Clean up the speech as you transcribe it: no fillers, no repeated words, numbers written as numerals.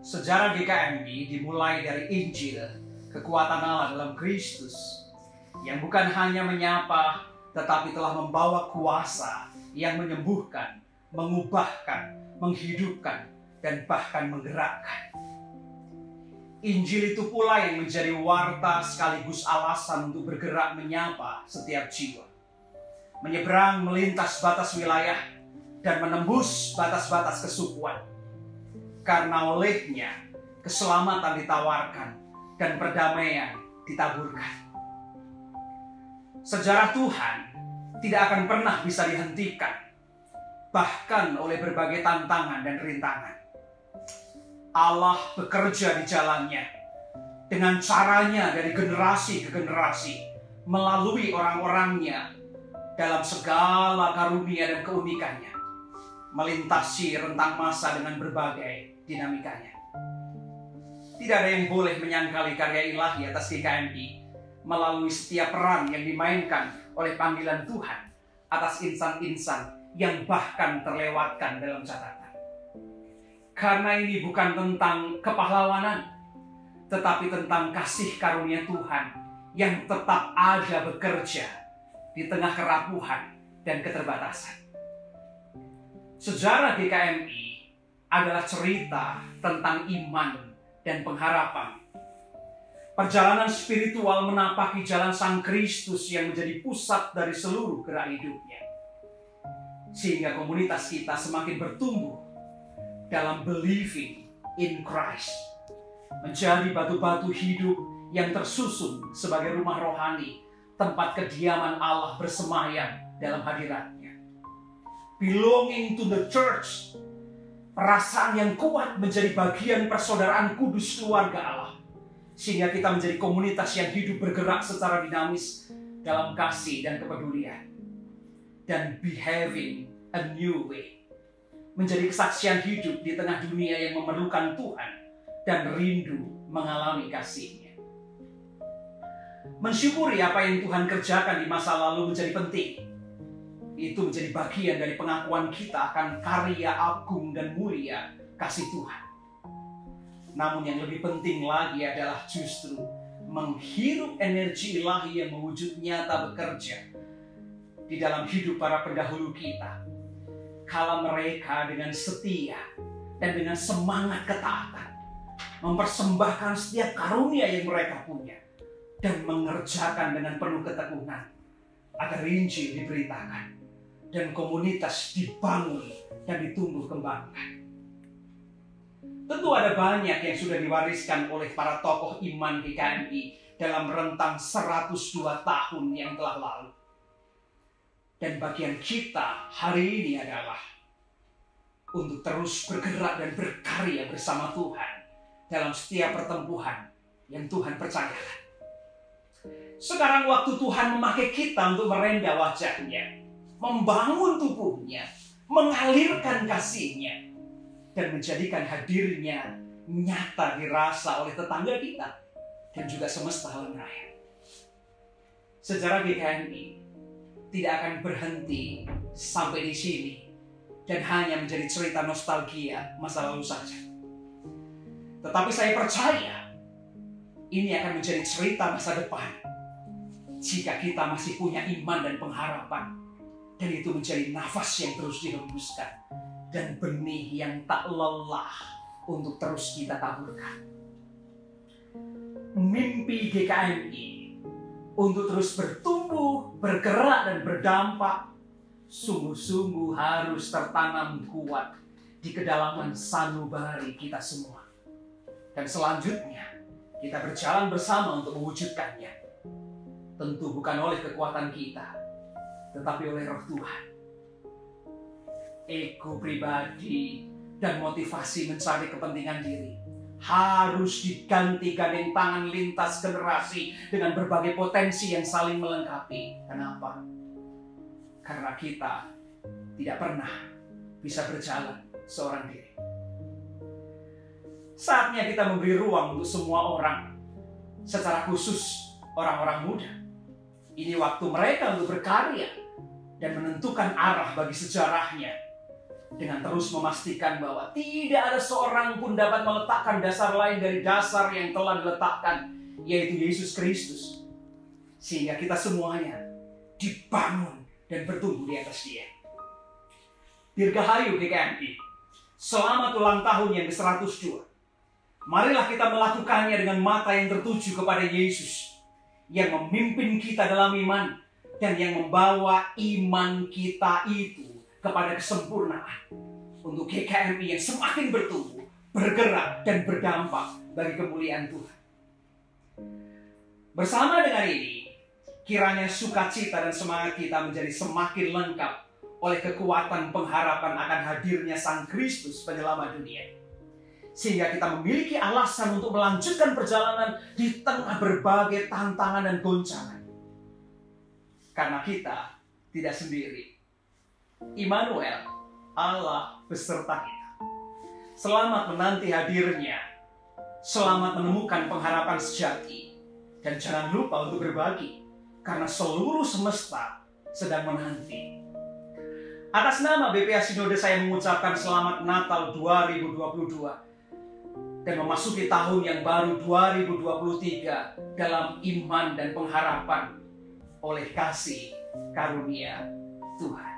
Sejarah GKMI dimulai dari Injil, kekuatan Allah dalam Kristus, yang bukan hanya menyapa, tetapi telah membawa kuasa yang menyembuhkan, mengubahkan, menghidupkan, dan bahkan menggerakkan. Injil itu pula yang menjadi warta sekaligus alasan untuk bergerak menyapa setiap jiwa. Menyeberang melintas batas wilayah dan menembus batas-batas kesukuan. Karena olehnya keselamatan ditawarkan dan perdamaian ditaburkan. Sejarah Tuhan tidak akan pernah bisa dihentikan, bahkan oleh berbagai tantangan dan rintangan. Allah bekerja di jalannya dengan caranya dari generasi ke generasi, melalui orang-orangnya dalam segala karunia dan keunikannya, melintasi rentang masa dengan berbagai dinamikanya. Tidak ada yang boleh menyangkali karya ilahi atas GKMI melalui setiap peran yang dimainkan oleh panggilan Tuhan atas insan-insan yang bahkan terlewatkan dalam catatan. Karena ini bukan tentang kepahlawanan, tetapi tentang kasih karunia Tuhan yang tetap ada bekerja di tengah kerapuhan dan keterbatasan. Sejarah GKMI adalah cerita tentang iman dan pengharapan. Perjalanan spiritual menapaki jalan Sang Kristus yang menjadi pusat dari seluruh gerak hidupnya. Sehingga komunitas kita semakin bertumbuh dalam believing in Christ. Menjadi batu-batu hidup yang tersusun sebagai rumah rohani, tempat kediaman Allah bersemayam dalam hadiratnya. Belonging to the church, perasaan yang kuat menjadi bagian persaudaraan kudus keluarga Allah. Sehingga kita menjadi komunitas yang hidup bergerak secara dinamis dalam kasih dan kepedulian. Dan behaving a new way. Menjadi kesaksian hidup di tengah dunia yang memerlukan Tuhan dan rindu mengalami kasih-Nya. Mensyukuri apa yang Tuhan kerjakan di masa lalu menjadi penting. Itu menjadi bagian dari pengakuan kita akan karya agung dan mulia kasih Tuhan. Namun yang lebih penting lagi adalah justru menghirup energi ilahi yang mewujud nyata bekerja di dalam hidup para pendahulu kita. Kala mereka dengan setia dan dengan semangat ketaatan mempersembahkan setiap karunia yang mereka punya dan mengerjakan dengan penuh ketekunan agar Injil diberitakan dan komunitas dibangun dan ditumbuh kembangkan. Tentu ada banyak yang sudah diwariskan oleh para tokoh iman GKMI dalam rentang 102 tahun yang telah lalu. Dan bagian kita hari ini adalah untuk terus bergerak dan berkarya bersama Tuhan dalam setiap pertempuran yang Tuhan percayakan. Sekarang waktu Tuhan memakai kita untuk merendah wajah-Nya, membangun tubuhnya, mengalirkan kasih-Nya, dan menjadikan hadirnya nyata dirasa oleh tetangga kita dan juga semesta alam raya. Sejarah GKMI tidak akan berhenti sampai di sini dan hanya menjadi cerita nostalgia masa lalu saja. Tetapi saya percaya ini akan menjadi cerita masa depan jika kita masih punya iman dan pengharapan, dan itu menjadi nafas yang terus dihembuskan dan benih yang tak lelah untuk terus kita taburkan. Mimpi GKMI untuk terus bertumbuh, bergerak, dan berdampak sungguh-sungguh harus tertanam kuat di kedalaman sanubari kita semua. Dan selanjutnya kita berjalan bersama untuk mewujudkannya. Tentu bukan oleh kekuatan kita, tetapi oleh Roh Tuhan. Ego pribadi dan motivasi mencari kepentingan diri harus diganti gandeng tangan lintas generasi dengan berbagai potensi yang saling melengkapi. Kenapa? Karena kita tidak pernah bisa berjalan seorang diri. Saatnya kita memberi ruang untuk semua orang, secara khusus orang-orang muda. Ini waktu mereka untuk berkarya dan menentukan arah bagi sejarahnya. dengan terus memastikan bahwa tidak ada seorang pun dapat meletakkan dasar lain dari dasar yang telah diletakkan, yaitu Yesus Kristus. Sehingga kita semuanya dibangun dan bertumbuh di atas Dia. Dirgahayu GKMI, selamat ulang tahun yang ke-102. Marilah kita melakukannya dengan mata yang tertuju kepada Yesus, yang memimpin kita dalam iman, dan yang membawa iman kita itu kepada kesempurnaan. Untuk GKMI yang semakin bertumbuh, bergerak, dan berdampak bagi kemuliaan Tuhan. Bersama dengan ini, kiranya sukacita dan semangat kita menjadi semakin lengkap oleh kekuatan pengharapan akan hadirnya Sang Kristus penyelamat dunia. Sehingga kita memiliki alasan untuk melanjutkan perjalanan di tengah berbagai tantangan dan goncangan. Karena kita tidak sendiri. Immanuel, Allah beserta kita. Selamat menanti hadirnya. Selamat menemukan pengharapan sejati. Dan jangan lupa untuk berbagi. Karena seluruh semesta sedang menanti. Atas nama BPA Sinode saya mengucapkan selamat Natal 2022. Dan memasuki tahun yang baru 2023 dalam iman dan pengharapan oleh kasih karunia Tuhan.